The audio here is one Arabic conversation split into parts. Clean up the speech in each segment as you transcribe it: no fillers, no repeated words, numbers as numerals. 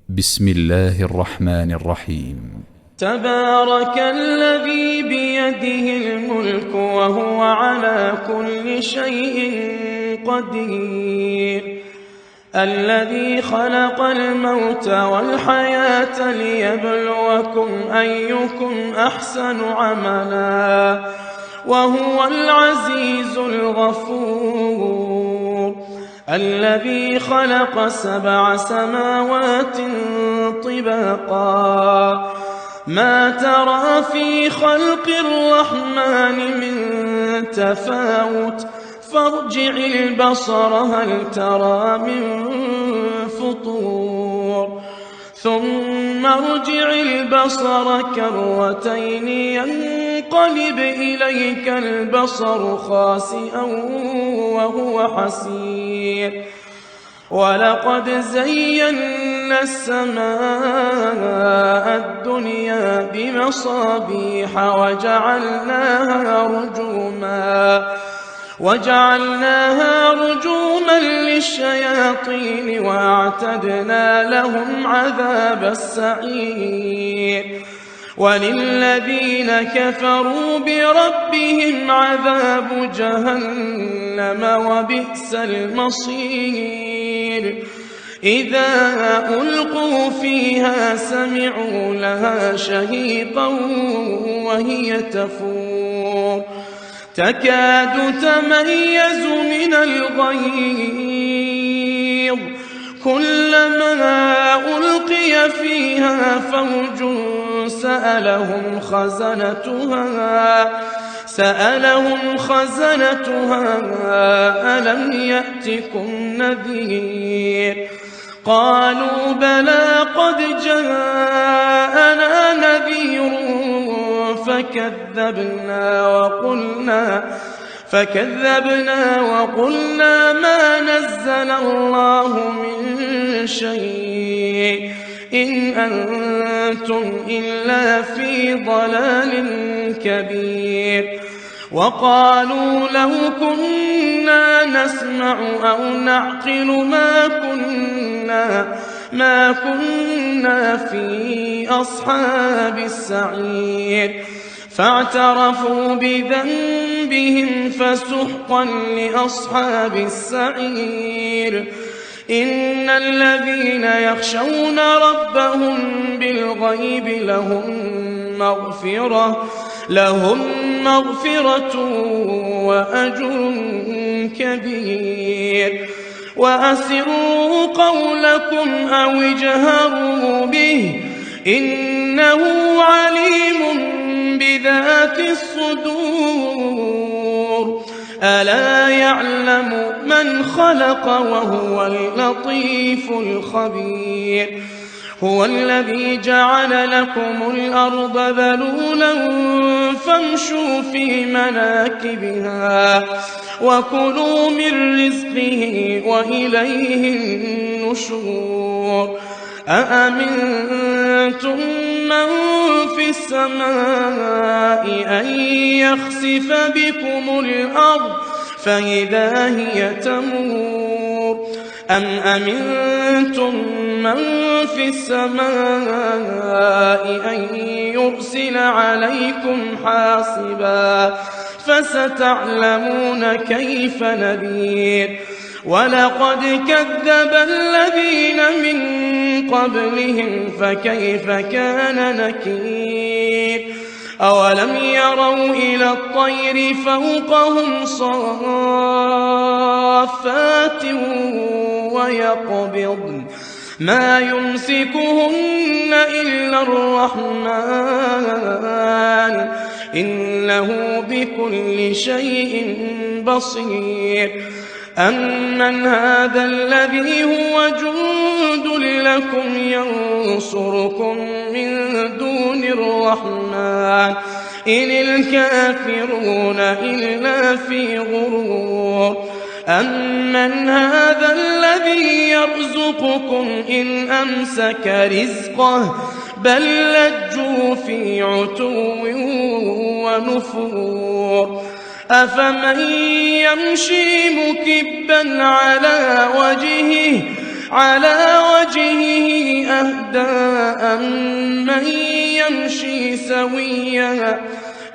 بسم الله الرحمن الرحيم. تبارك الذي بيده الملك وهو على كل شيء قدير، الذي خلق الموت والحياة ليبلوكم أيكم أحسن عملا وهو العزيز الغفور، الذي خلق 7 سماوات طباقا ما ترى في خلق الرحمن من تفاوت فارجع البصر هل ترى من فطور ثم ارجع البصر كرتين ينقلب إليك البصر خاسئا وهو حسير، ولقد زينا السماء الدنيا بمصابيح وجعلناها رجوما للشياطين واعتدنا لهم عذاب السعير، وللذين كفروا بربهم عذاب جهنم وبئس المصير، إذا ألقوا فيها سمعوا لها شهيقا وهي تفور تكاد تميز من الغيظ، كلما ألقي فيها فوج سألهم خزنتها ألم يأتكم نذير، قالوا بلى قد جاءنا نذير فكذبنا وقلنا ما نزل الله من شيء إن أنتم إلا في ضلال كبير، وقالوا لو كنا نسمع أو نعقل ما كنا في أصحاب السعير، فاعترفوا بذنبهم فسحقا لأصحاب السعير، إن الذين يخشون ربهم بالغيب لهم مغفرة وأجر كبير، وأسروا قولكم أو اجهروا به إنه عليم بذات الصدور، ألا يعلم من خلق وهو اللطيف الخبير، هو الذي جعل لكم الأرض ذلولا فامشوا في مناكبها وكلوا من رزقه وإليه النشور، أأمنتم من في السماء أن يخسف بكم الأرض فإذا هي تمور، أم أمنتم من في السماء أن يرسل عليكم حاصبا فستعلمون كيف نذير، ولقد كذب الذين من قبلهم فكيف كان نكير، أولم يروا إلى الطير فوقهم صافات ويقبضن ما يمسكهن إلا الرحمن إنه بكل شيء بصير، أمن هذا الذي هو جند لكم ينصركم من دون الرحمن إن الكافرون إلا في غرور، أمن هذا الذي يرزقكم إن أمسك رزقه بل لجوا في عتو ونفور، أفمن يمشي مكبا على وجهه وجهه أهدى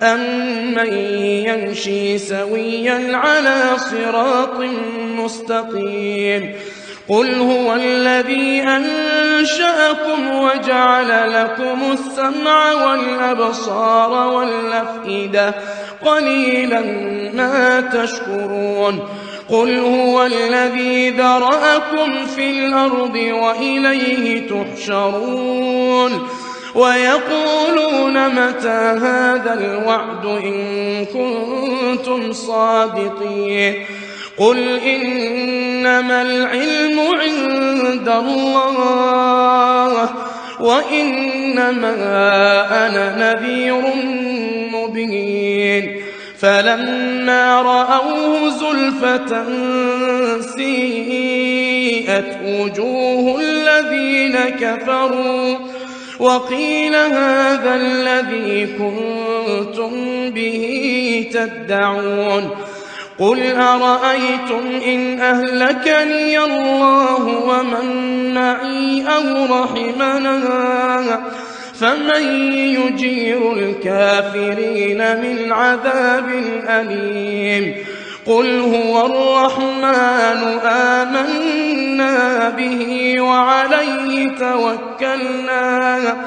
أمن يمشي سويا على صراط مستقيم قل هو الذي أنشأكم وجعل لكم السمع والأبصار والأفئدة قليلا ما تشكرون قل هو الذي ذرأكم في الأرض وإليه تحشرون ويقولون متى هذا الوعد إن كنتم صادقين قل إنما العلم عند الله وإنما أنا نذير مبين فلما رأوه زلفة سيئت وجوه الذين كفروا وقيل هذا الذي كنتم به تدعون قل أرأيتم إن أهلكني الله ومن معي أو رحمنا فمن يجير الكافرين من عذاب أليم قل هو الرحمن آمنا به وعليه توكلنا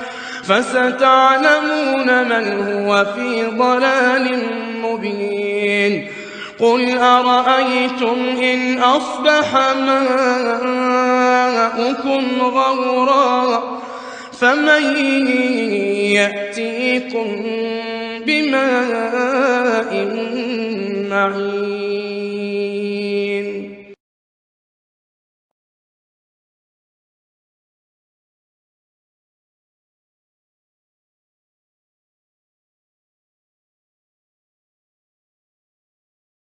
فستعلمون من هو في ضلال مبين قل أرأيتم إن أصبح ماؤكم غورا فمن يأتيكم بماء معين